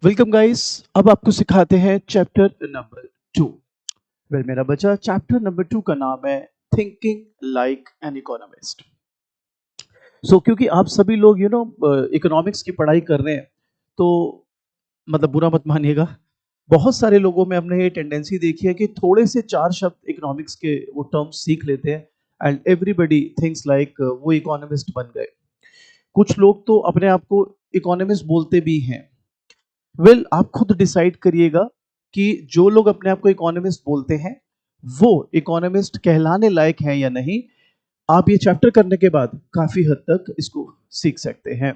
Welcome guys. अब आपको सिखाते हैं चैप्टर नंबर 2। मेरा बच्चा, चैप्टर नंबर 2 का नाम है थिंकिंग लाइक एन इकोनॉमिस्ट। क्योंकि आप सभी लोग इकोनॉमिक्स की पढ़ाई कर रहे हैं, तो मतलब बुरा मत मानिएगा। बहुत सारे लोगों में हमने ये टेंडेंसी देखी है कि थोड़े से चार शब्द इकोनॉमिक्स के वो टर्म्स सीख लेते हैं एंड एवरीबडी थिंक्स लाइक वो इकोनॉमिस्ट बन गए। कुछ लोग तो अपने आप को इकोनॉमिस्ट बोलते भी हैं। आप खुद डिसाइड करिएगा कि जो लोग अपने आप को इकोनॉमिस्ट बोलते हैं वो इकोनॉमिस्ट कहलाने लायक हैं या नहीं। आप ये चैप्टर करने के बाद काफी हद तक इसको सीख सकते हैं।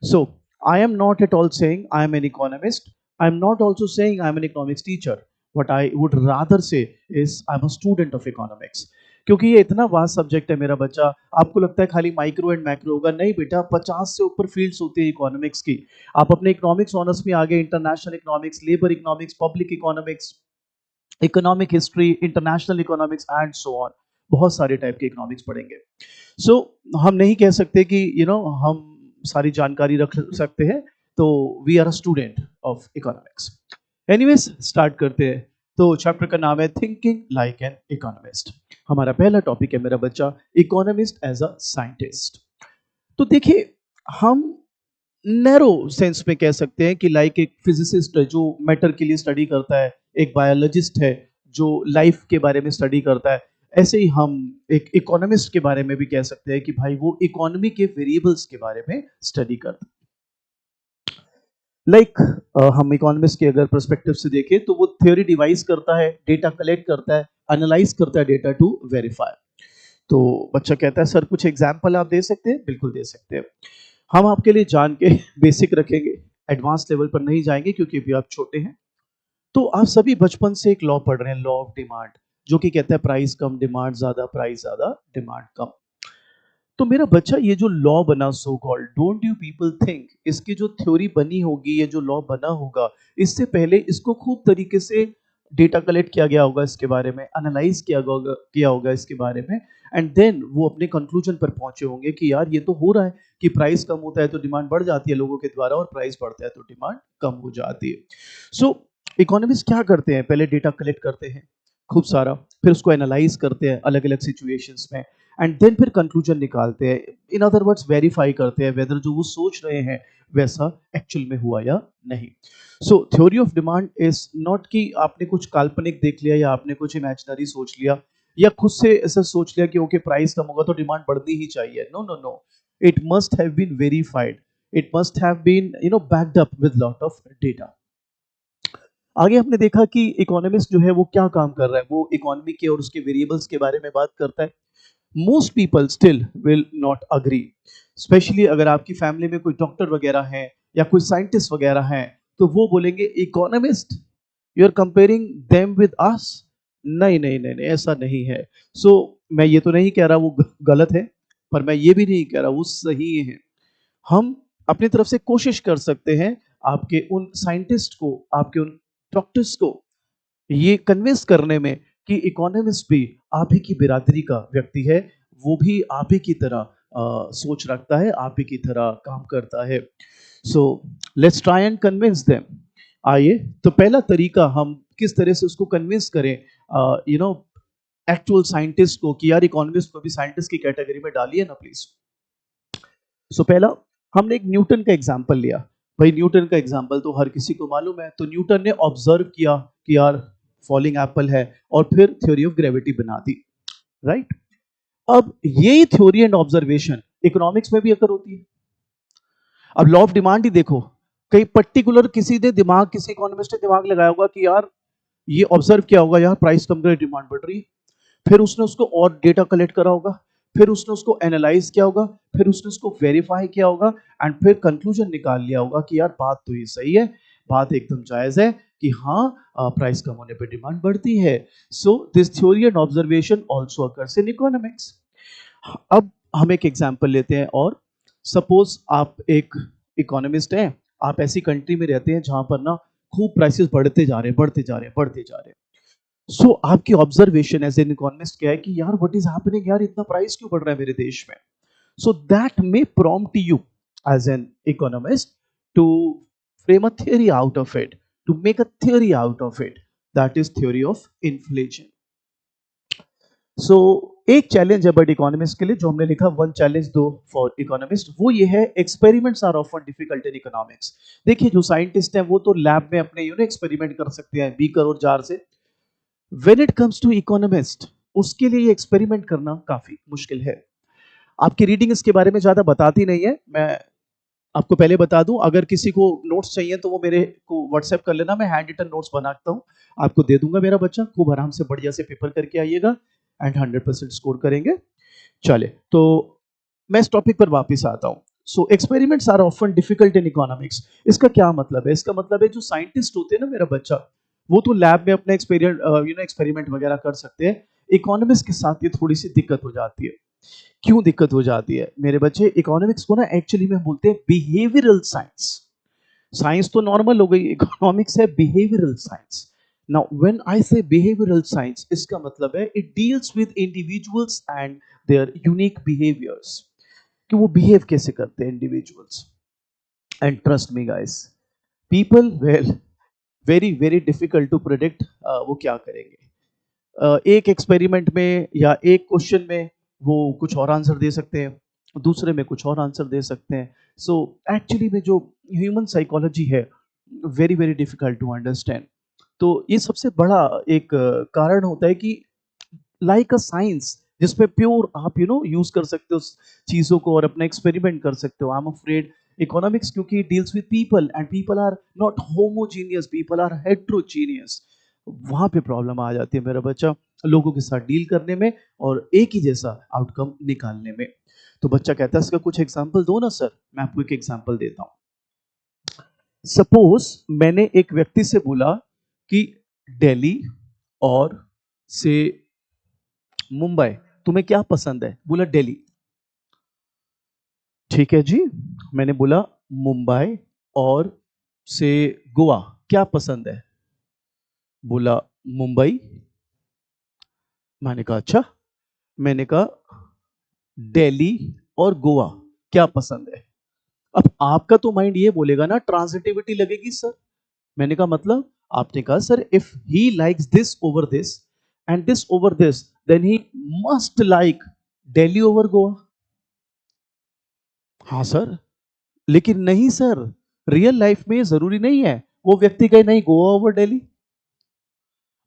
So I am not at all saying I am an economist. I am not also saying I am an economics teacher. What I would rather say is I am a student of economics. क्योंकि ये इतना vast subject है मेरा बच्चा। आपको लगता है खाली माइक्रो एंड मैक्रो होगा, नहीं बेटा, 50 से ऊपर फील्ड्स होती है इकोनॉमिक्स की। आप अपने इकोनॉमिक्स ऑनर्स में आगे international economics, labour economics, public economics, economic history, international economics and so on, बहुत सारे टाइप के इकोनॉमिक्स पढ़ेंगे। सो हम नहीं कह सकते कि हम सारी जानकारी रख सकते हैं। तो we are a student of economics. Anyways, start करते हैं। तो चैप्टर का नाम है थिंकिंग लाइक एन इकोनॉमिस्ट। हमारा पहला टॉपिक है मेरा बच्चा, इकोनॉमिस्ट एज अ साइंटिस्ट। तो देखिए, हम नैरो सेंस में कह सकते हैं कि लाइक एक फिजिसिस्ट है जो मैटर के लिए स्टडी करता है, एक बायोलॉजिस्ट है जो लाइफ के बारे में स्टडी करता है, ऐसे ही हम एक इकोनॉमिस्ट के बारे में भी कह सकते हैं कि भाई वो इकोनॉमी के वेरिएबल्स के बारे में स्टडी करता है। हम इकोनॉमिस्ट के अगर पर्सपेक्टिव से देखें तो वो थ्योरी डिवाइस करता है, डेटा कलेक्ट करता है, एनालाइज करता है डेटा टू वेरीफाई। तो बच्चा कहता है सर कुछ एग्जाम्पल आप दे सकते हैं? बिल्कुल दे सकते हैं। हम आपके लिए जान के बेसिक रखेंगे, एडवांस लेवल पर नहीं जाएंगे क्योंकि अभी आप छोटे हैं। तो आप सभी बचपन से एक लॉ पढ़ रहे हैं, लॉ ऑफ डिमांड, जो कि कहता है प्राइस कम डिमांड ज्यादा, प्राइस ज्यादा डिमांड कम। तो मेरा बच्चा, ये जो लॉ बना so called, don't you people think इसकी जो थ्योरी बनी होगी, ये जो लॉ बना होगा, इससे पहले इसको खूब तरीके से डेटा कलेक्ट किया गया होगा, इसके बारे में एनालाइज किया होगा इसके बारे में, एंड देन वो अपने कंक्लूजन पर पहुंचे होंगे कि यार ये तो हो रहा है कि प्राइस कम होता है तो डिमांड बढ़ जाती है लोगों के द्वारा, और प्राइस बढ़ता है तो डिमांड कम हो जाती है। सो इकोनॉमिस्ट क्या करते हैं? पहले डेटा कलेक्ट करते हैं खूब सारा, फिर उसको एनालाइज करते हैं अलग अलग सिचुएशंस में, एंड देन फिर कंक्लूजन निकालते हैं। इन अदर वर्ड्स वेरीफाई करते हैं वेदर जो वो सोच रहे हैं वैसा एक्चुअल में हुआ या नहीं। सो theory of demand is not कि आपने कुछ काल्पनिक देख लिया या आपने कुछ इमेजिनरी सोच लिया या खुद से ऐसा सोच लिया कि ओके प्राइस कम होगा तो डिमांड बढ़नी ही चाहिए। No no no, it must have been verified, it must have been backed up with lot of data. आगे हमने देखा कि इकोनॉमिस्ट जो है वो क्या काम कर रहा है, वो इकोनॉमी के और उसके वेरिएबल्स के बारे में बात करता है। Most people still will not agree, specially अगर आपकी फैमिली में कोई डॉक्टर वगैरह है या कोई साइंटिस्ट वगैरह हैं, तो वो बोलेंगे economist, you are comparing them with us. नहीं नहीं नहीं नहीं, ऐसा नहीं है। मैं ये तो नहीं कह रहा वो गलत है, पर मैं ये भी नहीं कह रहा वो सही है। हम अपनी तरफ से कोशिश कर सकते हैं आपके उन साइंटिस्ट को, आपके उन डॉक्टर्स को ये कन्विंस करने में कि इकोनॉमिस्ट भी आप ही की बिरादरी का व्यक्ति है, वो भी आप ही की तरह सोच रखता है, आप ही की तरह काम करता है। So let's try and convince them. आइए, तो पहला तरीका हम किस तरह से उसको कन्विंस करें एक्चुअल साइंटिस्ट को कि यार इकोनॉमिस्ट को भी साइंटिस्ट की कैटेगरी में डालिए ना प्लीज। पहला हमने एक न्यूटन का एग्जाम्पल लिया। भाई न्यूटन का एग्जाम्पल तो हर किसी को मालूम है। तो न्यूटन ने ऑब्जर्व किया कि यार फॉलिंग एप्पल है, और फिर थ्योरी ऑफ ग्रेविटी बना दी, राइट। अब यही थ्योरी एंड ऑब्जर्वेशन इकोनॉमिक्स में भी अकर होती है। अब लॉ ऑफ डिमांड ही देखो, कई पर्टिकुलर किसी ने दिमाग, किसी इकोनॉमिस्ट ने दिमाग लगाया होगा कि यार ये ऑब्जर्व किया होगा, यार प्राइस कम कर डिमांड बढ़ रही है, फिर उसने उसको और डेटा कलेक्ट करा होगा, फिर उसने उसको एनालाइज किया होगा, फिर उसने उसको वेरीफाई किया होगा, एंड फिर कंक्लूजन निकाल लिया होगा कि यार बात तो ये सही है, बात एकदम जायज है कि हाँ प्राइस कम होने पे डिमांड बढ़ती है। So this theory and observation also occurs in economics. अब हम एक एग्जांपल लेते हैं, और सपोज आप एक इकोनॉमिस्ट हैं, आप ऐसी कंट्री में रहते हैं जहां पर ना खूब प्राइसेस बढ़ते जा रहे हैं, बढ़ते जा रहे हैं, बढ़ते जा रहे हैं। आपकी ऑब्जर्वेशन एज एन इकोनॉमिस्ट क्या है कि यार व्हाट इज हैपनिंग, यार इतना प्राइस क्यों बढ़ रहा है मेरे देश में। That may prompt you as an economist to frame a theory out of it, to make a theory out of it. That is theory of inflation. सो एक चैलेंज है बट इकोनॉमिस्ट के लिए जो हमने लिखा, वन चैलेंज दो for economist, वो ये है experiments are often difficult in economics. देखिए जो साइंटिस्ट हैं वो तो लैब में अपने एक्सपेरिमेंट कर सकते हैं बीकर और जार से. When it comes to economist, उसके लिए ये एक्सपेरिमेंट करना काफी मुश्किल है. आपकी रीडिंग इसके बारे में ज्यादा बताती नहीं है. मैं आपको पहले बता दूं, अगर किसी को नोट्स चाहिए तो वो मेरे को व्हाट्सएप कर लेना, मैं हैंड रिटन नोट्स बनाता हूं, आपको दे दूंगा. मेरा बच्चा खूब आराम से बढ़िया से पेपर करके आइएगा एंड 100% स्कोर करेंगे. चले तो मैं इस टॉपिक पर वापस आता हूं. So experiments are often difficult in economics. इसका क्या मतलब है? इसका मतलब है जो साइंटिस्ट होते हैं ना मेरा बच्चा, वो तो लैब में अपने एक्सपेरिमेंट वगैरह कर सकते हैं. इकोनॉमिक्स के साथ ये थोड़ी सी दिक्कत हो जाती है. क्यों दिक्कत हो जाती है मेरे बच्चे? इकोनॉमिक्स को ना एक्चुअली में बोलते हैं बिहेवियरल साइंस. साइंस तो नॉर्मल हो गई, इकोनॉमिक्स है behavioural science. Now when I say behavioural science, इसका मतलब है it deals with individuals and their unique behaviours, कि वो बिहेव कैसे करते हैं individuals. And trust me guys, people well very very difficult to predict वो क्या करेंगे. एक एक्सपेरिमेंट में या एक क्वेश्चन में वो कुछ और आंसर दे सकते हैं, दूसरे में कुछ और आंसर दे सकते हैं. सो एक्चुअली में जो ह्यूमन साइकोलॉजी है, very very difficult to understand. तो ये सबसे बड़ा एक कारण होता है कि लाइक अ साइंस जिसमें प्योर आप यूज कर सकते हो उस चीजों को और अपना एक्सपेरिमेंट कर सकते हो. आई एम अफ्रेड इकोनॉमिक्स क्योंकि deals with people and people are not homogeneous, people are heterogeneous. वहां पे प्रॉब्लम आ जाती है मेरा बच्चा, लोगों के साथ डील करने में और एक ही जैसा आउटकम निकालने में. तो बच्चा कहता है इसका कुछ एग्जांपल दो ना सर. मैं आपको एक एग्जांपल देता हूं. सपोज मैंने एक व्यक्ति से बोला कि दिल्ली और से मुंबई तुम्हें क्या पसंद है? बोला दिल्ली. ठीक है जी. मैंने बोला मुंबई और से गोवा क्या पसंद है? बोला मुंबई. मैंने कहा अच्छा. मैंने कहा दिल्ली और गोवा क्या पसंद है? अब आपका तो माइंड ये बोलेगा ना ट्रांजिटिविटी लगेगी सर. मैंने कहा मतलब? आपने कहा sir if he likes this over this and this over this then he must like Delhi over Goa. हाँ सर. लेकिन नहीं सर, रियल लाइफ में जरूरी नहीं है. वो व्यक्ति कहे नहीं गोवा ओवर दिल्ली.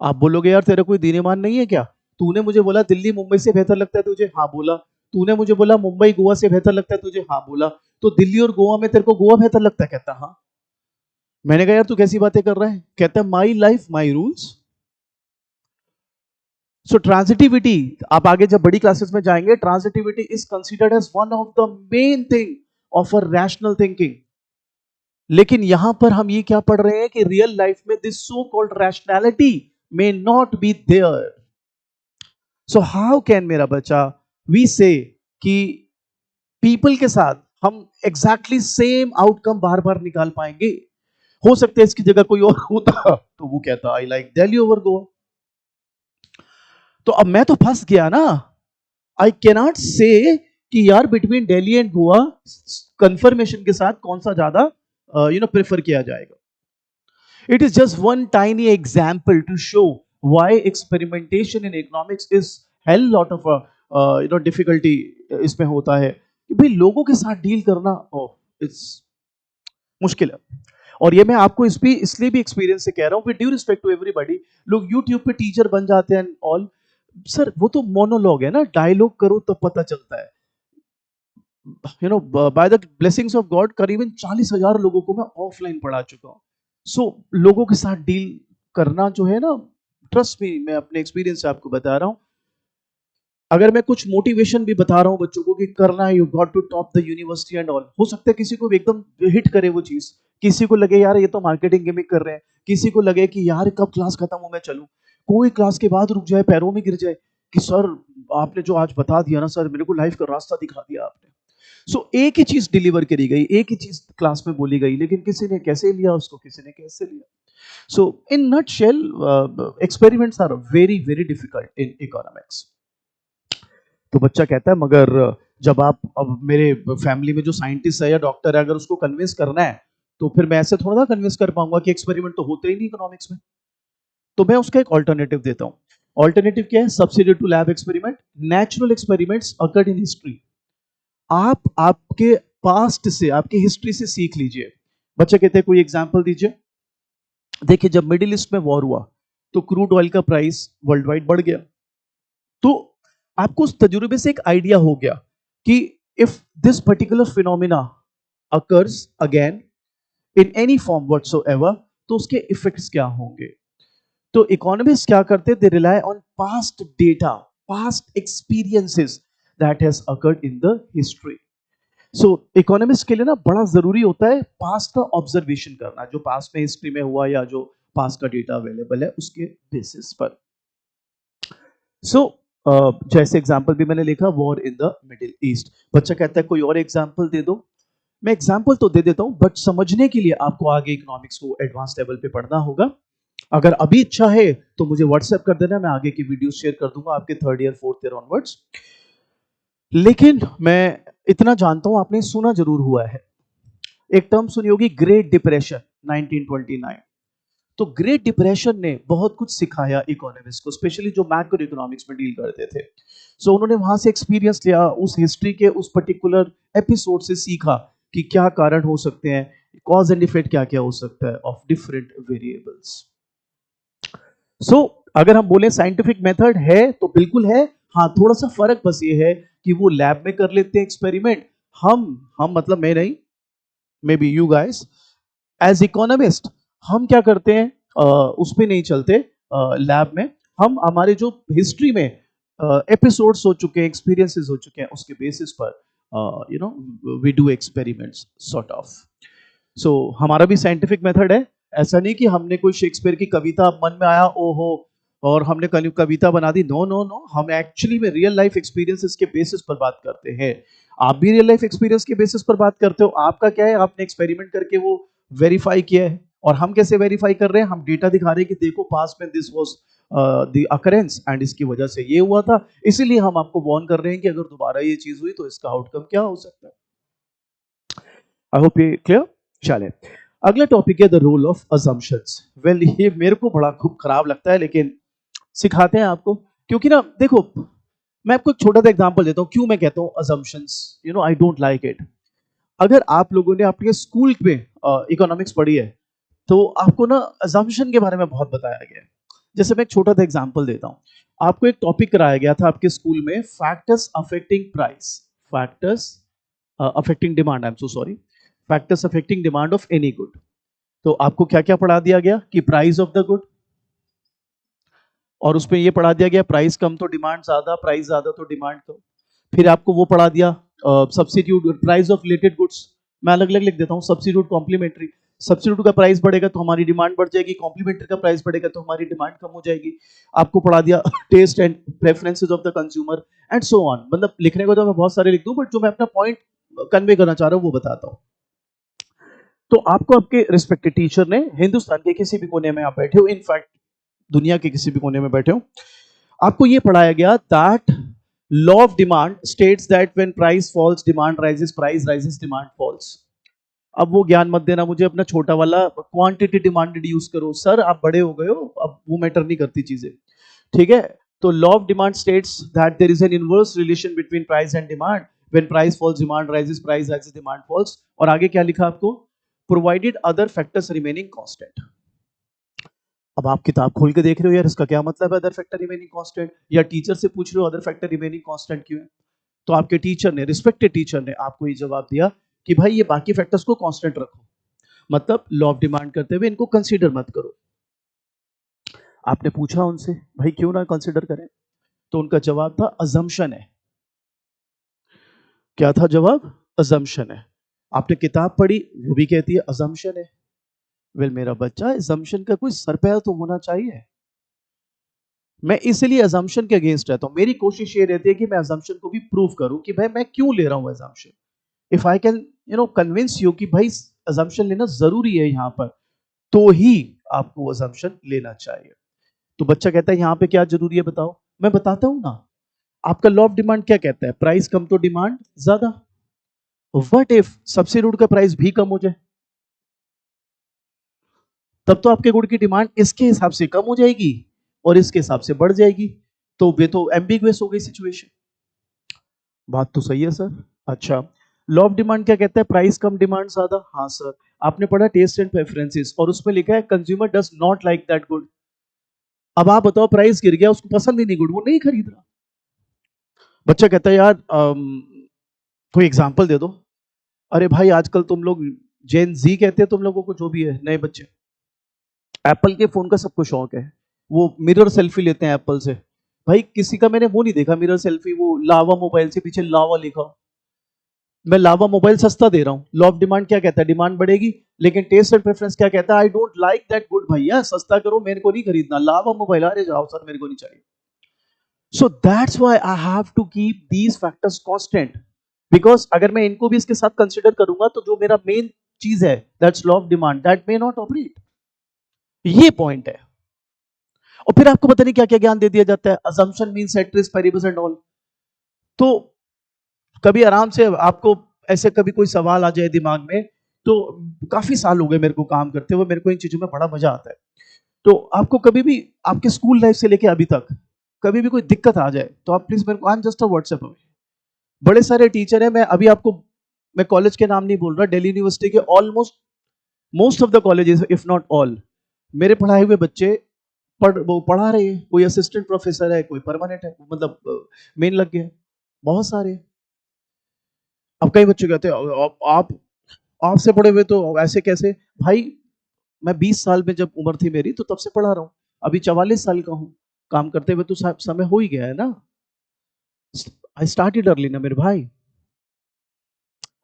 आप बोलोगे यार तेरा कोई दीन ईमान नहीं है क्या? तूने मुझे बोला दिल्ली मुंबई से बेहतर लगता है तुझे, हाँ बोला. तूने मुझे बोला मुंबई गोवा से बेहतर लगता है तुझे, हाँ बोला. तो दिल्ली और गोवा में तेरे को गोवा बेहतर लगता है? कहता हाँ. मैंने कहा यार तू कैसी बातें कर रहा है? कहता है my life my rules. So transitivity, आप आगे जब बड़ी क्लासेस में जाएंगे, transitivity is considered as one of the main thing of a rational thinking. लेकिन यहां पर हम ये क्या पढ़ रहे हैं कि रियल लाइफ में this so called rationality may not be there. So how can मेरा बच्चा वी से कि पीपल के साथ हम एग्जैक्टली सेम आउटकम बार बार निकाल पाएंगे? हो सकता है इसकी जगह कोई और होता तो वो कहता I like Delhi over Goa. तो अब मैं तो फंस गया ना. आई कैनॉट से कि यार between Delhi and Goa confirmation के साथ कौन सा ज्यादा प्रेफर किया जाएगा. It is just one tiny example to show why experimentation in economics is hell lot of difficulty इसमें होता है कि भाई लोगों के साथ डील करना इट्स मुश्किल है. और ये मैं आपको इसलिए भी एक्सपीरियंस से कह रहा हूँ, with due respect to everybody. लोग यूट्यूब पे टीचर बन जाते हैं ऑल. सर वो तो मोनोलॉग है ना, डायलॉग करो तो पता चलता है. By the blessings of God करीबन 40,000 लोगों को मैं ऑफलाइन पढ़ा चुका हूँ. सो लोगों के साथ डील करना जो है ना, ट्रस्ट मी, मैं अपने एक्सपीरियंस से आपको बता रहा हूँ. अगर मैं कुछ मोटिवेशन भी बता रहा हूँ बच्चों को कि करना है, you got to top the university and all, हो सकता है किसी को एकदम हिट करे वो चीज, किसी को लगे यार ये तो मार्केटिंग गिमिक कर रहे हैं, किसी को लगे कि यार कब क्लास खत्म हो मैं चलूं, कोई क्लास के बाद रुक जाए पैरों में गिर जाए कि सर आपने जो आज बता दिया ना सर, मेरे को लाइफ का रास्ता दिखा दिया आपने. सो एक ही चीज डिलीवर करी गई, एक ही चीज क्लास में बोली गई, लेकिन किसी ने कैसे लिया उसको, किसी ने कैसे लिया. So in nutshell experiments are very very difficult in economics. तो बच्चा कहता है मगर जब आप, अब मेरे फैमिली में जो साइंटिस्ट है या डॉक्टर है, अगर उसको कन्विंस करना है तो फिर मैं ऐसे थोड़ा ना कन्विंस कर पाऊंगा कि एक्सपेरिमेंट तो होते ही नहीं इकोनॉमिक्स में। तो मैं उसका एक ऑल्टरनेटिव देता हूं। ऑल्टरनेटिव क्या है? Substitute to lab experiment, natural experiments occurred in history. आप आपके पास्ट से, आपकी हिस्ट्री से सीख लीजिए। बच्चे कहते हैं कोई एग्जांपल दीजिए। देखिए जब मिडिल ईस्ट में वॉर हुआ तो क्रूड ऑयल का प्राइस वर्ल्ड वाइड बढ़ गया। तो आपको उस तजुर्बे से एक आइडिया हो गया कि if this particular phenomena occurs again in any form whatsoever, तो उसके इफेक्ट्स क्या होंगे। तो इकोनॉमिस्ट क्या करते, they rely on past data, past experiences that has occurred in the history. So economist के लिए ना बड़ा जरूरी होता है पास्ट का ऑब्जर्वेशन करना, जो पास्ट में हिस्ट्री में हुआ या जो पास्ट का डेटा अवेलेबल है उसके बेसिस पर। सो जैसे एग्जांपल भी मैंने लिखा, war in the middle east. बच्चा कहता है कोई और एग्जांपल दे दो। मैं एग्जांपल तो दे देता हूं, बट समझने के लिए आपको आगे इकोनॉमिक्स को एडवांस लेवल पे पढ़ना होगा। अगर अभी इच्छा है तो मुझे व्हाट्सएप कर देना, मैं आगे की वीडियो शेयर कर दूंगा आपके third year fourth year onwards. लेकिन मैं इतना जानता हूं, आपने सुना जरूर हुआ है, एक टर्म सुनी होगी, ग्रेट डिप्रेशन 1929। तो ग्रेट डिप्रेशन ने बहुत कुछ सिखाया इकोनॉमिक्स को, स्पेशली जो मैक्रो इकोनॉमिक्स में डील करते थे। सो उन्होंने वहां से एक्सपीरियंस लिया, उस हिस्ट्री के उस पर्टिकुलर एपिसोड से सीखा कि क्या कारण हो सकते हैं, कॉज एंड इफेक्ट क्या क्या हो सकता है ऑफ डिफरेंट वेरिएबल्स। सो अगर हम बोले साइंटिफिक मेथड है तो बिल्कुल है। हाँ, थोड़ा सा फर्क बस ये है कि वो लैब में कर लेते हैं एक्सपेरिमेंट, हम मतलब मैं नहीं, maybe you guys as economist हम क्या करते हैं, उस पे नहीं चलते लैब में। हम हमारे जो हिस्ट्री में एपिसोड्स हो चुके हैं, एक्सपीरियंसेस हो चुके हैं, उसके बेसिस पर you know we do experiments sort of. So हमारा भी साइंटिफिक मेथड है। ऐसा नहीं कि हमने कोई शेक्सपियर की कविता मन में आया ओहो और हमने कविता बना दी। नो नो नो, हम एक्चुअली में रियल लाइफ एक्सपीरियंसेस के बेसिस पर बात करते हैं। आप भी रियल लाइफ एक्सपीरियंस के बेसिस पर बात करते हो। आपका क्या है, आपने एक्सपेरिमेंट करके वो वेरीफाई किया है। और हम कैसे वेरीफाई कर रहे हैं, हम डेटा दिखा रहे हैं कि देखो पास्ट में this was the occurrence and इसकी वजह से ये हुआ था, इसीलिए हम आपको वार्न कर रहे हैं कि अगर दोबारा ये चीज हुई तो इसका आउटकम क्या हो सकता है। आई होप ये क्लियर। चले, अगला टॉपिक है the role of assumptions. Well ये मेरे को बड़ा खूब खराब लगता है, लेकिन सिखाते हैं आपको, क्योंकि ना देखो मैं आपको एक छोटा सा एग्जांपल देता हूं क्यों मैं कहता हूं assumptions, you know I don't like it. अगर आप लोगों ने अपने स्कूल में इकोनॉमिक्स पढ़ी है तो आपको ना अजम्पशन के बारे में बहुत बताया गया है। जैसे मैं एक छोटा सा एग्जांपल देता हूं, आपको एक टॉपिक कराया गया था आपके स्कूल में, factors affecting price, factors affecting demand, I am so sorry, factors affecting demand of any good. तो आपको क्या क्या पढ़ा दिया गया कि प्राइस ऑफ द गुड, और उसमें ये पढ़ा दिया गया प्राइस कम तो डिमांड ज्यादा, प्राइस ज्यादा तो डिमांड कम। फिर आपको वो पढ़ा दिया substitute price of related goods. मैं अलग अलग लिख देता हूँ, सब्स्टिट्यूट कॉम्प्लीमेंट्री। सब्स्टिट्यूट का प्राइस बढ़ेगा तो हमारी डिमांड बढ़ जाएगी, कॉम्प्लीमेंट्री का प्राइस बढ़ेगा तो हमारी डिमांड कम हो जाएगी। आपको पढ़ा दिया taste and preferences of the consumer and so on. मतलब लिखने को तो मैं बहुत सारे लिख दूं, बट जो मैं अपना पॉइंट कन्वे करना चाह रहा हूं वो बताता हूं। तो आपको आपके रिस्पेक्टेड टीचर ने, हिंदुस्तान के किसी भी कोने में आप बैठे हो, इनफैक्ट दुनिया के किसी भी कोने में बैठे हो, आपको ये पढ़ाया गया that law of demand states that when price falls demand rises, price rises demand falls. अब वो ज्ञान मत देना मुझे, अपना छोटा वाला क्वांटिटी डिमांडेड यूज करो। सर आप बड़े हो गए हो, अब वो मैटर नहीं करती चीजें, ठीक है। तो law of demand states that there is an inverse relation between price and demand, when price falls demand rises, price rises demand falls. और आगे क्या लिखा आपको, provided other factors remaining constant. अब आप किताब खोल के देख रहे हो यार, इसका क्या मतलब है अदर फैक्टर रिमेनिंग कांस्टेंट, या टीचर से पूछ रहे हो अदर फैक्टर रिमेनिंग कांस्टेंट क्यों है। तो आपके टीचर ने, रिस्पेक्टेड टीचर ने आपको ये जवाब दिया कि भाई ये बाकी फैक्टर्स को कांस्टेंट रखो, मतलब लॉ ऑफ डिमांड करते हुए इनको कंसीडर मत करो। आपने पूछा उनसे भाई क्यों ना कंसीडर करें, तो उनका जवाब था अजम्पशन है। क्या था जवाब, अजम्पशन है। आपने किताब पढ़ी, वो भी कहती है अजम्पशन है। वेल मेरा बच्चा, अजम्पशन का कोई सर पैर तो होना चाहिए। मैं इसलिए अजम्पशन के अगेंस्ट रहता हूं। मेरी कोशिश ये रहती है कि मैं अजम्पशन को भी प्रूव करूं कि भाई मैं क्यों ले रहा हूं assumption. If I can you know convince you कि भाई अजम्पशन लेना जरूरी है यहां पर, तो ही आपको अजम्पशन लेना चाहिए। तो बच्चा कहता है यहां पे क्या जरूरी है बताओ, मैं बताता हूं ना। आपका लॉ ऑफ डिमांड क्या कहता है, प्राइस कम तो डिमांड ज्यादा। व्हाट इफ सब्स्टिट्यूट का प्राइस भी कम हो जाए, तब तो आपके गुड की डिमांड इसके हिसाब से कम हो जाएगी और इसके हिसाब से बढ़ जाएगी, तो वे तो एम्बिगुअस हो गई सिचुएशन। बात तो सही है सर। अच्छा, लॉ ऑफ डिमांड क्या कहता है? प्राइस कम डिमांड ज्यादा। हाँ सर। आपने पढ़ा टेस्ट एंड प्रेफरेंसेस और उसमें लिखा है consumer does not like that good. अब आप बताओ, प्राइस गिर गया, उसको पसंद ही नहीं गुड, वो नहीं खरीद रहा। बच्चा कहता है यार कोई एग्जांपल दे दो। अरे भाई आजकल तुम लोग जेन जी कहते हैं तुम लोगों को, जो भी है नए बच्चे, एप्पल के फोन का सबको शौक है, वो मिरर सेल्फी लेते हैं एप्पल से। भाई किसी का मैंने वो नहीं देखा मिरर सेल्फी, वो लावा मोबाइल से पीछे लावा लिखा। मैं लावा मोबाइल सस्ता दे रहा हूँ। लॉ ऑफ डिमांड क्या कहता है? डिमांड बढ़ेगी। लेकिन टेस्ट एंड प्रेफरेंस क्या कहता है? I don't like that good, भैया सस्ता करो, मेरे को नहीं खरीदना लावा मोबाइल। अरे जाओ सर, मेरे को नहीं चाहिए। So that's why I have to keep these factors constant, because अगर मैं इनको भी इसके साथ कंसिडर करूंगा तो जो मेरा मेन चीज है, that's law of demand, that may not operate. ये पॉइंट है। और फिर आपको पता नहीं क्या क्या ज्ञान दे दिया जाता है, assumption means ceteris paribus and all. तो कभी आराम से आपको ऐसे कभी कोई सवाल आ जाए दिमाग में, तो काफी साल हो गए मेरे को काम करते हुए, मेरे को इन चीजों में बड़ा मजा आता है। तो आपको कभी भी आपके स्कूल लाइफ से लेके अभी तक कभी भी कोई दिक्कत आ जाए तो आप प्लीज मेरे को, I am just a WhatsApp away. बड़े सारे टीचर हैं, मैं अभी आपको, मैं कॉलेज के नाम नहीं बोल रहा, दिल्ली यूनिवर्सिटी के almost most of the colleges if not all, मेरे पढ़ाए हुए बच्चे वो पढ़ा रहे हैं। कोई असिस्टेंट प्रोफेसर है, कोई परमानेंट है, मतलब मेन लग गया, बहुत सारे। अब कई बच्चे कहते हैं आप आपसे पढ़े हुए तो ऐसे कैसे? भाई मैं 20 साल में जब उम्र थी मेरी तो तब से पढ़ा रहा हूँ, अभी 44 साल का हूँ, काम करते हुए तो समय हो ही गया है ना। आई स्टार्टेड अर्ली ना मेरे भाई।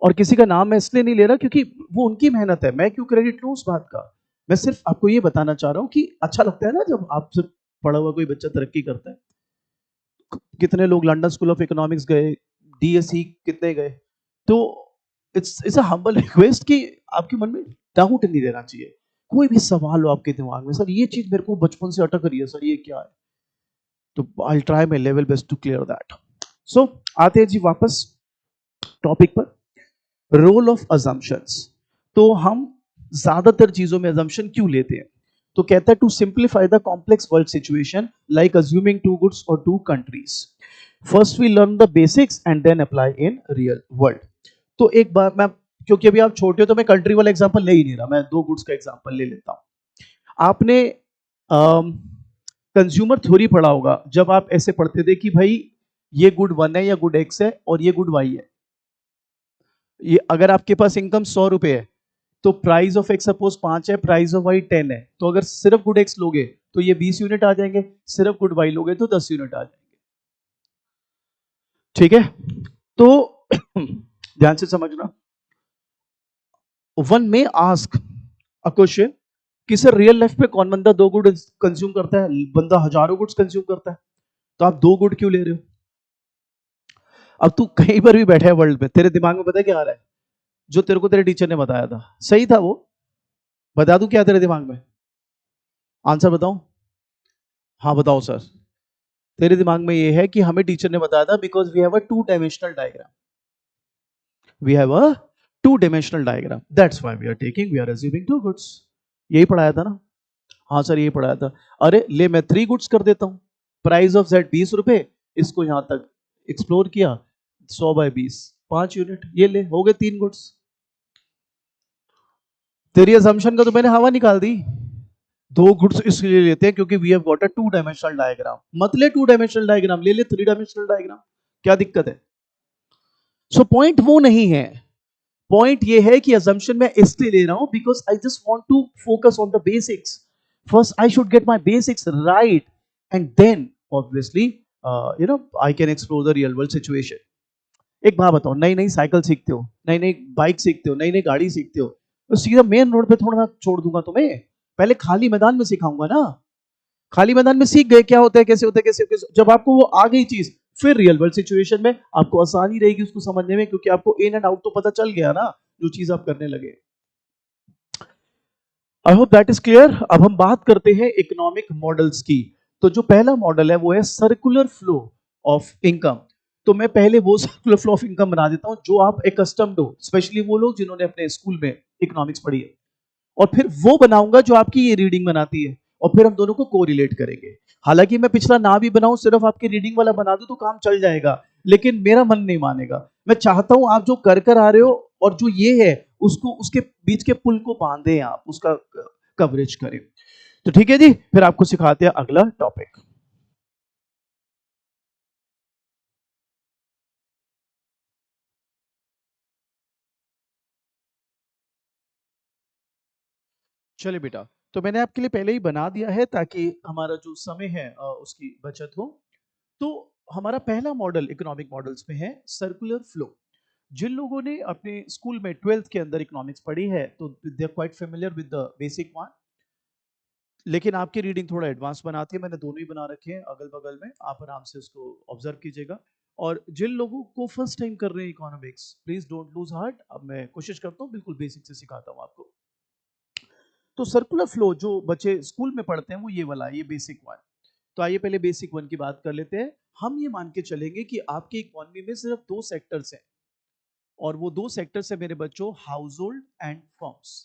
और किसी का नाम मैं इसलिए नहीं ले रहा क्योंकि वो उनकी मेहनत है, मैं क्यों क्रेडिट लूं उस बात का। मैं सिर्फ आपको ये बताना चाह रहा हूँ कि अच्छा लगता है ना जब आपसे पढ़ा हुआ कोई बच्चा तरक्की करता है। कितने लोग लंदन स्कूल ऑफ इकोनॉमिक्स गए, डीएसई कितने गए। तो इट्स अ हम्बल रिक्वेस्ट कि आपके मन में डाउट नहीं रहना चाहिए। कोई भी सवाल हो आपके दिमाग में, सर ये चीज मेरे को बचपन से अटक रही है, सर ये क्या है, तो I try my level best to clear that. So आते हैं जी वापस टॉपिक पर, रोल ऑफ अजम्पशंस। तो हम ज्यादातर चीजों में अजम्पशन क्यों लेते हैं? तो कहता है to simplify the complex world situation like assuming two goods और two countries, first we learn the basics and then apply in real world. तो एक बार मैं, क्योंकि अभी आप छोटे हो तो मैं कंट्री वाला एग्जांपल ले ही नहीं रहा, मैं दो गुड्स का एग्जांपल ले लेता हूं। आपने कंज्यूमर थ्योरी पढ़ा होगा, जब आप ऐसे पढ़ते थे कि भाई ये गुड 1 है या गुड एक्स है और ये गुड वाई है। ये अगर आपके पास इनकम 100 रुपए है तो प्राइस ऑफ एक्स सपोज 5 है, प्राइस ऑफ वाई 10 है, तो अगर सिर्फ गुड एक्स लोगे तो ये 20 यूनिट आ जाएंगे, सिर्फ गुड वाई लोगे तो 10 यूनिट आ जाएंगे। ठीक है, तो ध्यान से समझना। वन में आस्क अ क्वेश्चन कि सर रियल लाइफ में कौन बंदा 2 गुड कंज्यूम करता है? बंदा हजारों गुड्स कंज्यूम करता है, तो आप 2 गुड क्यों ले रहे हो? अब तू कहीं पर भी बैठा है वर्ल्ड में, तेरे दिमाग में पता है क्या आ रहा है? जो तेरे को तेरे टीचर ने बताया था सही था, वो बता दूं क्या तेरे दिमाग में? आंसर बताऊं? हाँ बताओ सर। तेरे दिमाग में ये है कि हमें टीचर ने बताया था because we have a 2 dimensional diagram, we have a 2 dimensional diagram, that's why we are assuming 2 goods. यही पढ़ाया था ना? हाँ सर यही पढ़ाया था। अरे ले मैं 3 गुड्स कर देता हूँ, प्राइस ऑफ जेड 20 रुपए, इसको यहां तक एक्सप्लोर किया, 100/20 5 यूनिट, ये ले हो गए 3 गुड्स। तेरी असम्पशन का तो मैंने हवा निकाल दी। 2 गुड्स इसलिए लेते हैं क्योंकि we have got a 2 dimensional diagram, मत ले 2 डायमेंशनल डायग्राम, ले ले 3 डायमेंशनल डायग्राम, क्या दिक्कत है? सो पॉइंट वो नहीं है, पॉइंट ये है कि assumption मैं इसलिए ले रहा हूं because I just want to focus on the basics. First I should get my basics right and then obviously I can explore the real world situation. एक बात बताओ, नई नई साइकिल सीखते हो, नई नई बाइक सीखते हो, नई नई गाड़ी सीखते हो, तो सीधा मेन रोड पे थोड़ा ना छोड़ दूंगा तुम्हें, पहले खाली मैदान में सिखाऊंगा ना। खाली मैदान में सीख गए क्या होता है, कैसे होता है, कैसे जब आपको वो आ गई चीज, फिर रियल वर्ल्ड सिचुएशन में आपको आसानी रहेगी उसको समझने में, क्योंकि आपको इन एंड आउट तो पता चल गया ना जो चीज आप करने लगे। I hope that is clear. अब हम बात करते हैं इकोनॉमिक मॉडल्स की। तो जो पहला मॉडल है वो है सर्कुलर फ्लो ऑफ इनकम। तो मैं पहले वो सर्कुलर फ्लो ऑफ इनकम बना देता हूं जो आप एकस्टम्ड हो, स्पेशली वो लोग जिन्होंने अपने स्कूल में इकोनॉमिक्स पढ़ी है। और फिर वो बनाऊंगा जो आपकी ये रीडिंग बनाती है, और फिर हम दोनों को कोरिलेट करेंगे। हालांकि मैं पिछला ना भी बनाऊं, सिर्फ आपकी रीडिंग वाला बना दूं तो काम चल जाएगा, लेकिन मेरा मन नहीं मानेगा। मैं चाहता हूं आप जो कर आ रहे हो और जो ये है उसको, उसके बीच के पुल को बांधे, आप उसका कवरेज करें। तो ठीक है जी, फिर आपको सिखाते हैं अगला टॉपिक। चलिए बेटा, तो मैंने आपके लिए पहले ही बना दिया है ताकि हमारा जो समय है उसकी बचत हो। तो हमारा पहला मॉडल इकोनॉमिक मॉडल्स में है सर्कुलर फ्लो। जिन लोगों ने अपने स्कूल में 12th के अंदर इकोनॉमिक्स पढ़ी है तो they are quite familiar with the basic one, लेकिन आपकी रीडिंग थोड़ा एडवांस बनाती है। मैंने दोनों ही बना रखे हैं अगल बगल में, आप आराम से उसको ऑब्जर्व कीजिएगा। और जिन लोगों को फर्स्ट टाइम कर रहे हैं economics, please don't lose heart, अब मैं कोशिश करता हूँ बिल्कुल बेसिक से सिखाता हूँ आपको। तो सर्कुलर फ्लो जो बच्चे स्कूल में पढ़ते हैं वो ये वाला है, ये बेसिक वन। तो आइए पहले बेसिक वन की बात कर लेते हैं। हम ये मान के चलेंगे कि आपकी इकोनॉमी में सिर्फ दो सेक्टर्स हैं, और वो दो सेक्टर्स है मेरे बच्चों, हाउस होल्ड एंड फर्म्स।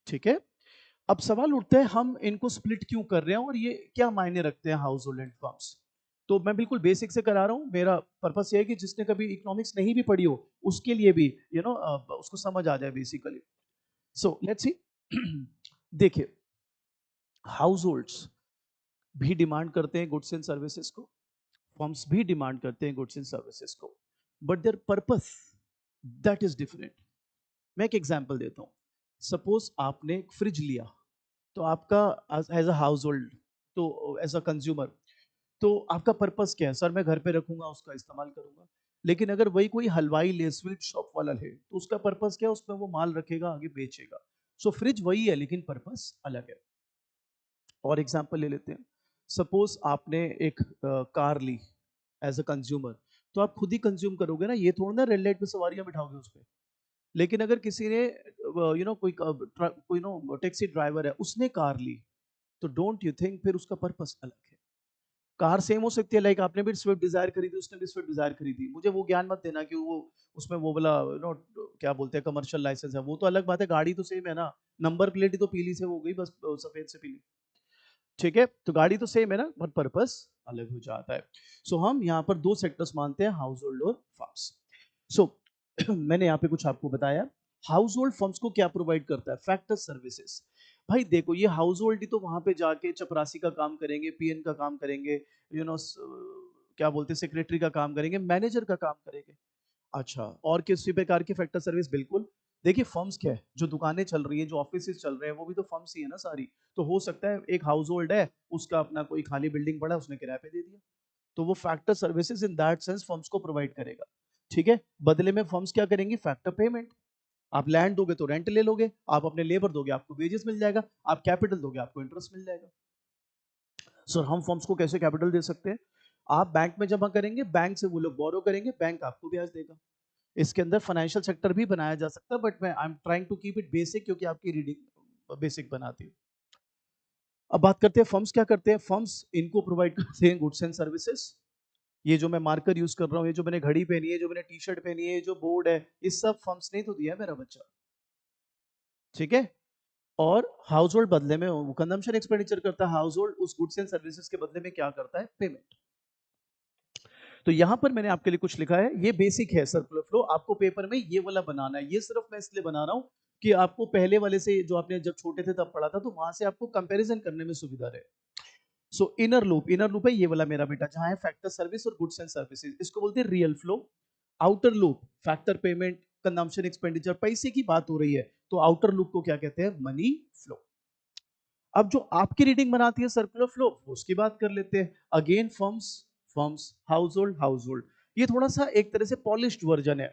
ठीक है, अब सवाल उठता है हम इनको स्प्लिट क्यों कर रहे हैं और ये क्या मायने रखते हैं हाउस होल्ड एंड फर्म्स। तो मैं बिल्कुल बेसिक से करा रहा हूँ। मेरा पर्पस ये है कि जिसने कभी इकोनॉमिक्स नहीं भी पढ़ी हो उसके लिए भी उसको समझ आ जाए बेसिकली। So let's see. देखिए, हाउस होल्ड्स भी डिमांड करते हैं गुड्स एंड सर्विसेज को, फर्म्स भी डिमांड करते हैं गुड्स एंड सर्विसेज को, but there purpose that is different. मैं एक एग्जांपल देता हूँ। सपोज आपने एक फ्रिज लिया, तो आपका एज अ हाउस होल्ड, तो एज अ कंज्यूमर, तो आपका पर्पस क्या है? सर मैं घर पे रखूंगा, उसका इस्तेमाल करूंगा। लेकिन अगर वही कोई हलवाई ले, स्वीट शॉप वाला ले, तो उसका पर्पस क्या है? उसमें वो माल रखेगा, आगे बेचेगा। सो फ्रिज वही है लेकिन पर्पस अलग है। और एग्जांपल ले लेते हैं। सपोज आपने एक कार ली एज अ कंज्यूमर, तो आप खुद ही कंज्यूम करोगे ना, ये थोड़ा ना रेड लाइट पे सवारियां बिठाओगे उस पर। लेकिन अगर किसी ने कोई नो टैक्सी ड्राइवर है, उसने कार ली, तो डोंट यू थिंक फिर उसका पर्पस अलग है। कार सेम हो सकती है, लाइक आपने भी स्विफ्ट डिजायर खरीदी, उसने भी स्विफ्ट डिजायर खरीदी। मुझे वो ज्ञान मत देना कि वो उसमें वो वाला क्या बोलते हैं कमर्शियल लाइसेंस है, वो तो अलग बात है, गाड़ी तो सेम है ना। नंबर प्लेट ही तो पीली से हो गई, बस सफेद से पीली। ठीक है, तो गाड़ी तो सेम है ना, बट पर्पस अलग हो जाता है। सो हम यहाँ पर दो सेक्टर्स मानते हैं, हाउस होल्ड और फार्म्स। सो मैंने यहाँ पे कुछ आपको बताया। हाउस होल्ड फर्म्स को क्या प्रोवाइड करता है? Factor services. भाई देखो, ये हाउस होल्ड ही तो वहां पे जाके चपरासी का काम करेंगे, पीएन का काम करेंगे, यू नो क्या बोलते हैं, सेक्रेटरी का काम करेंगे, मैनेजर का काम करेंगे। अच्छा, और किसी प्रकार की फैक्टर सर्विस? बिल्कुल। देखिए फर्म्स क्या है, जो दुकानें चल रही हैं, जो ऑफिस चल रहे हैं, वो भी तो फर्म्स ही है ना सारी। तो हो सकता है एक हाउस होल्ड है, उसका अपना कोई खाली बिल्डिंग पड़ा है, उसने किराए पे दे दिया, तो वो factor services in that sense firms को प्रोवाइड करेगा। ठीक है, बदले में फर्म्स क्या करेंगी? Factor payment. आप लैंड दोगे तो रेंट ले लोगे, आप अपने लेबर दोगे आपको वेजेस मिल जाएगा, आप कैपिटल दोगे आपको इंटरेस्ट मिल जाएगा। सर हम फर्म्स को कैसे कैपिटल दे सकते हैं? आप बैंक में जमा करेंगे, बैंक से वो लोग बोरो करेंगे, बैंक आपको ब्याज देगा। इसके अंदर फाइनेंशियल सेक्टर भी बनाया जा सकता है, बट मैं I am trying to keep it basic क्योंकि आपकी रीडिंग बेसिक बनाती है। अब बात करते हैं फर्म्स क्या करते हैं। फर्म्स इनको प्रोवाइड करते हैं गुड्स एंड सर्विसेज। ये जो मैं मार्कर यूज कर रहा हूँ, ये जो मैंने घड़ी पहनी है, जो मैंने टी शर्ट पहनी है, ये जो बोर्ड है, ये सब फर्म्स ने तो दिया है मेरा बच्चा। ठीक है, और हाउस होल्ड बदले में कंजम्पशन एक्सपेंडिचर करता है, हाउस होल्ड उस गुड्स एंड सर्विसेज के बदले में क्या करता है? पेमेंट। तो यहां पर मैंने आपके लिए कुछ लिखा है, ये बेसिक है सर्कुलर फ्लो, आपको पेपर में ये वाला बनाना है। ये सिर्फ मैं इसलिए बना रहा हूं कि आपको पहले वाले से, जो आपने जब छोटे थे तब पढ़ा था, तो वहां से आपको कंपैरिजन करने में सुविधा रहे। सो इनर लूप है ये वाला मेरा बेटा, जहां है फैक्टर सर्विस और गुड्स एंड सर्विसेज, इसको बोलते हैं real flow. Outer loop factor payment, consumption expenditure, पैसे की बात हो रही है, तो आउटर लूप को क्या कहते हैं? Money flow. अब जो आपकी रीडिंग बनाती है सर्कुलर फ्लो, उसकी बात कर लेते हैं। Again firms, firms, house hold, ये थोड़ा सा एक तरह से पॉलिश्ड वर्जन है।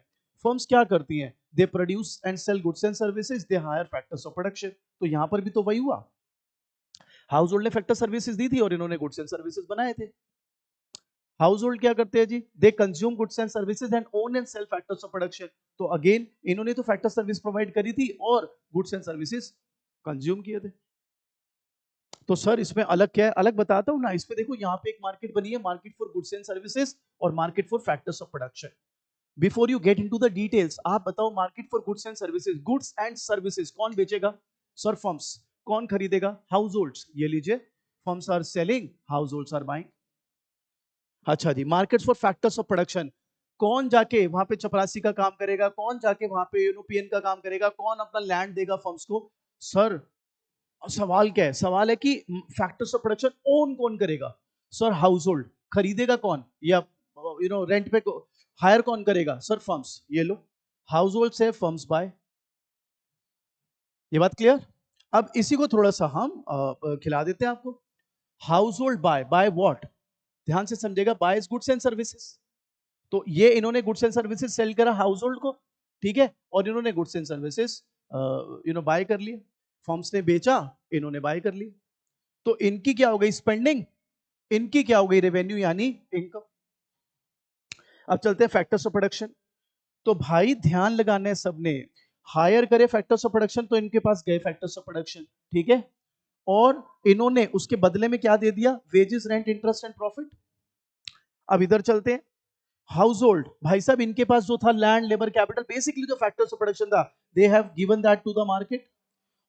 फर्म्स क्या करती हैं? They produce and sell goods and services, they hire factors of production. तो यहां पर भी तो वही हुआ, हाउस होल्ड ने फैक्टर सर्विसेज दी थी और इन्होंने गुड्स एंड सर्विसेज बनाए थे। हाउस होल्ड क्या करते हैं जी? They consume goods and services and own and sell factors of production. तो अगेन इन्होंने तो फैक्टर सर्विस प्रोवाइड करी थी और गुड्स एंड सर्विसेज कंज्यूम किए थे। तो सर इसमें अलग क्या है? अलग बताता हूँ ना। इसमें देखो, यहाँ पे एक मार्केट बनी है, market for goods and services और market for factors of production. Before you get into the details, आप बताओ market for goods and services, goods and services कौन बेचेगा? Sir firms. कौन खरीदेगा? Households. ये लीजिए, firms are selling, households are buying. अच्छा जी, markets for factors of production, कौन जाके वहां पे चपरासी का काम करेगा, कौन जाके वहां पे यूरोपियन का काम करेगा, कौन अपना लैंड देगा फर्म्स को? सर सवाल क्या है? सवाल है कि फैक्टर्स ऑफ प्रोडक्शन ओन कौन करेगा? Sir house hold. खरीदेगा कौन? या रेंट पे हायर कौन करेगा? Sir firms. ये लो, हाउस होल्ड से फर्म्स बाय। ये बात क्लियर? अब इसी को थोड़ा सा हम खिला देते हैं आपको। House hold by, by what? ध्यान से समझेगा, बाय गुड्स एंड सर्विसेज। तो ये इन्होंने गुड्स एंड सर्विसेज सेल करा हाउस होल्ड को, ठीक है, और इन्होंने गुड्स एंड सर्विसेज बाय कर लिए। फर्म्स ने बेचा, इन्होंने बाय कर लिया। तो इनकी क्या हो गई? स्पेंडिंग। इनकी क्या हो गई? रेवेन्यू यानी इनकम। अब चलते हैं फैक्टर्स ऑफ प्रोडक्शन। तो भाई ध्यान लगाना है सबने, हायर करे फैक्टर्स ऑफ प्रोडक्शन तो इनके पास गए फैक्टर्स ऑफ प्रोडक्शन, ठीक है, और इन्होंने उसके बदले में क्या दे दिया? Wages, rent, interest and profit. अब इधर चलते हैं, हाउस होल्ड। भाई साहब इनके पास जो था लैंड, लेबर, कैपिटल, बेसिकली जो फैक्टर्स ऑफ प्रोडक्शन था, they have given that to the market,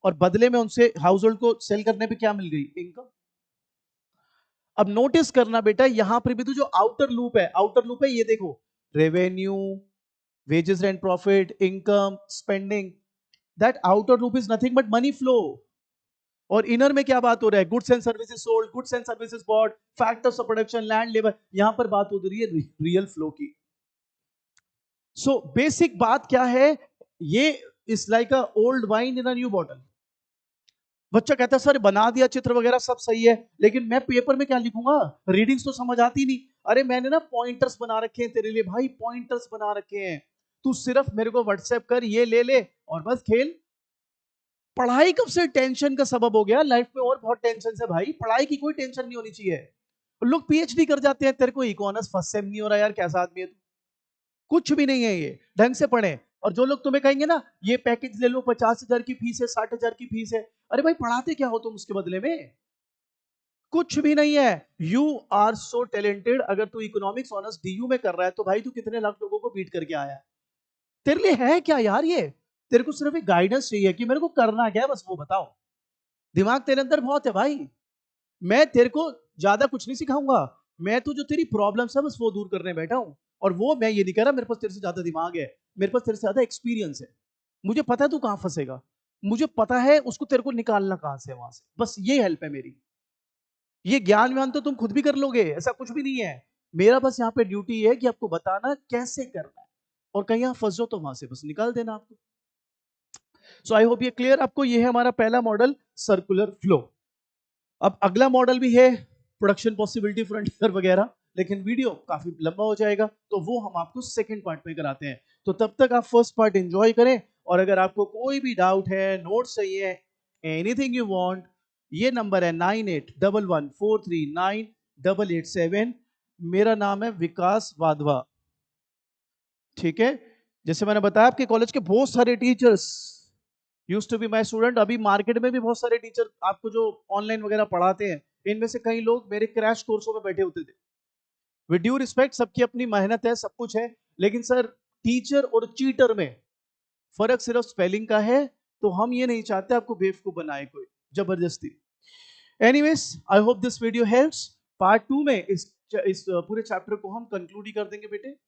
और बदले में उनसे हाउस होल्ड को सेल करने पे क्या मिल गई? इनकम। अब नोटिस करना बेटा, यहां पर भी तो जो आउटर लूप है, आउटर लूप है ये देखो, revenue, wages, rent, profit, income, spending, that outer loop is nothing but money flow. और इनर में क्या बात हो रहा है? Goods and services sold, goods and services bought, factors of production, land, labour, यहां पर बात हो रही है रियल फ्लो की। सो बेसिक बात क्या है? ये is like a old wine in a new bottle. बच्चा कहता है सर बना दिया चित्र वगैरह सब सही है, लेकिन मैं पेपर में क्या लिखूंगा? रीडिंग्स तो समझ आती नहीं। अरे मैंने ना पॉइंटर्स बना रखे हैं तेरे लिए भाई, पॉइंटर्स बना रखे हैं, तू सिर्फ मेरे को व्हाट्सएप कर, ये ले ले और बस खेल। पढ़ाई कब से टेंशन का सबब हो गया लाइफ में? और बहुत टेंशन है भाई, पढ़ाई की कोई टेंशन नहीं होनी चाहिए। लोग पीएचडी कर जाते हैं, तेरे को इकोनॉमिक्स फर्स्ट सेम नहीं हो रहा यार, कैसा आदमी है तू? कुछ भी नहीं है ये, ढंग से पढ़े। और जो लोग तुम्हें कहेंगे ना ये पैकेज ले लो, 50,000 की फीस है, 60,000 की फीस है, अरे भाई पढ़ाते क्या हो तुम उसके बदले में? कुछ भी नहीं है। यू आर सो टैलेंटेड, अगर तू इकोनॉमिक्स ऑनर्स डीयू में कर रहा है तो भाई तू कितने लाख लोगों को बीट करके आया है। तेरे लिए है क्या यार ये? तेरे को सिर्फ एक गाइडेंस चाहिए कि मेरे को करना क्या है, बस वो बताओ। दिमाग तेरे अंदर बहुत है भाई, मैं तेरे को ज्यादा कुछ नहीं सिखाऊंगा। मैं तो जो तेरी प्रॉब्लम्स है बस वो दूर करने बैठा हूं। और वो मैं ये नहीं कह रहा मेरे पास तेरे से ज्यादा दिमाग है, मेरे पास तेरे से ज्यादा एक्सपीरियंस है। मुझे पता है तू कहां फंसेगा, मुझे पता है उसको तेरे को निकालना कहां से, वहां से। बस ये हेल्प है मेरी। ये ज्ञान व्यान तो तुम खुद भी कर लोगे, ऐसा कुछ भी नहीं है। मेरा बस यहाँ पे ड्यूटी है कि आपको बताना कैसे करना है, और कहीं आप फंस जाओ तो वहां से बस निकाल देना आपको। सो आई होप ये क्लियर आपको। ये है हमारा पहला मॉडल, सर्कुलर फ्लो। अब अगला मॉडल भी है प्रोडक्शन पॉसिबिलिटी फ्रंटियर वगैरह, लेकिन वीडियो काफी लंबा हो जाएगा, तो वो हम आपको सेकंड पार्ट में कराते हैं। तो तब तक आप फर्स्ट पार्ट एंजॉय करें, और अगर आपको कोई भी डाउट है, नोट्स चाहिए, एनीथिंग यू वांट, ये नंबर है 9811439887। मेरा नाम है विकास वाधवा, ठीक है। जैसे मैंने बताया आपके कॉलेज के बहुत सारे teachers used to be my student, अभी मार्केट में भी बहुत सारे टीचर आपको जो ऑनलाइन वगैरह पढ़ाते हैं, इनमें से कई लोग मेरे क्रैश कोर्सों में बैठे होते थे। विद ड्यू रिस्पेक्ट, सबकी अपनी मेहनत है, सब कुछ है, लेकिन सर टीचर और चीटर में फर्क सिर्फ स्पेलिंग का है। तो हम ये नहीं चाहते आपको बेवकूफ बनाए कोई जबरदस्ती। Anyways, I hope this video helps. Part 2 में इस पूरे चैप्टर को हम कंक्लूड ही कर देंगे बेटे।